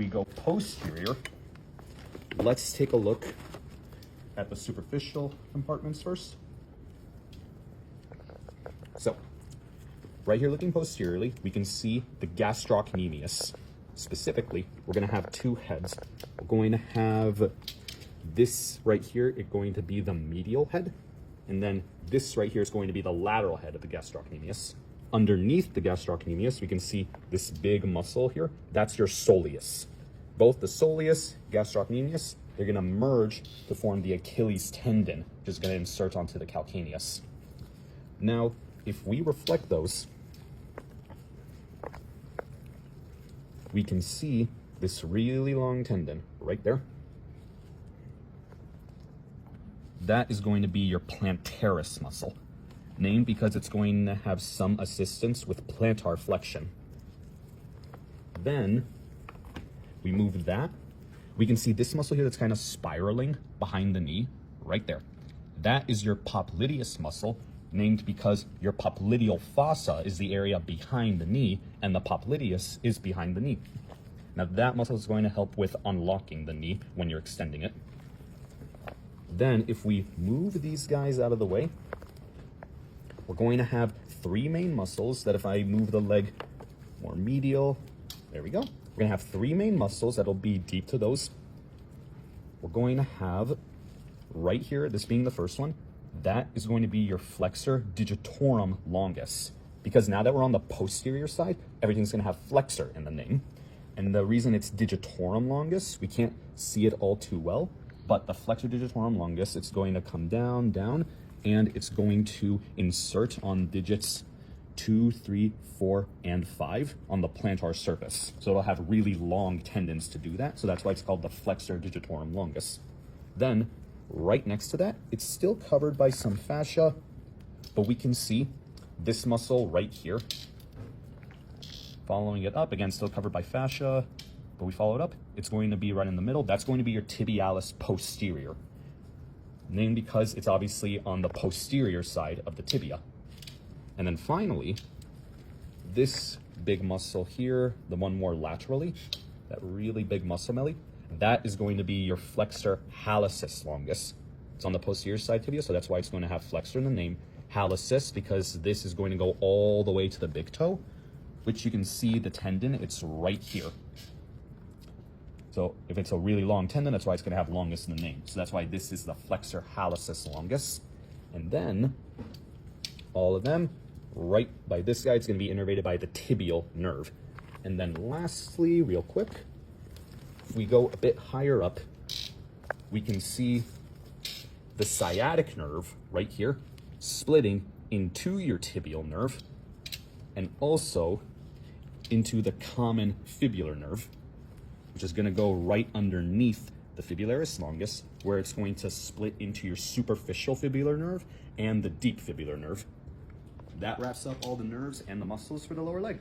we go posterior, let's take a look at the superficial compartments first. So, right here looking posteriorly, we can see the gastrocnemius. Specifically, we're going to have two heads. We're going to have this right here, it's going to be the medial head, and then this right here is going to be the lateral head of the gastrocnemius. Underneath the gastrocnemius, we can see this big muscle here. That's your soleus. Both the soleus, gastrocnemius, they're going to merge to form the Achilles tendon, which is going to insert onto the calcaneus. Now, if we reflect those, we can see this really long tendon right there. That is going to be your plantaris muscle, named because it's going to have some assistance with plantar flexion. Then we move that. We can see this muscle here that's kind of spiraling behind the knee right there. That is your popliteus muscle, named because your popliteal fossa is the area behind the knee, and the popliteus is behind the knee. Now that muscle is going to help with unlocking the knee when you're extending it. Then if we move these guys out of the way, we're going to have three main muscles that if I move the leg more medial, there we go. We're going to have three main muscles that'll be deep to those. We're going to have right here, this being the first one, that is going to be your flexor digitorum longus. Because now that we're on the posterior side, everything's going to have flexor in the name. And the reason it's digitorum longus, we can't see it all too well, but the flexor digitorum longus, it's going to come down, down, and it's going to insert on digits 2, 3, 4, and 5 on the plantar surface. So it'll have really long tendons to do that. So that's why it's called the flexor digitorum longus. Then right next to that, it's still covered by some fascia, but we can see this muscle right here. Following it up, again, still covered by fascia, but we follow it up. It's going to be right in the middle. That's going to be your tibialis posterior, named because it's obviously on the posterior side of the tibia. And then finally, this big muscle here, the one more laterally, that really big muscle belly, that is going to be your flexor hallucis longus. It's on the posterior side tibia, so that's why it's going to have flexor in the name. Hallucis, because this is going to go all the way to the big toe, which you can see the tendon, it's right here. So if it's a really long tendon, that's why it's going to have longus in the name. So that's why this is the flexor hallucis longus. And then all of them, right by this guy, it's going to be innervated by the tibial nerve. And then lastly, real quick, if we go a bit higher up, we can see the sciatic nerve right here splitting into your tibial nerve and also into the common fibular nerve, which is going to go right underneath the fibularis longus, where it's going to split into your superficial fibular nerve and the deep fibular nerve. That wraps up all the nerves and the muscles for the lower leg.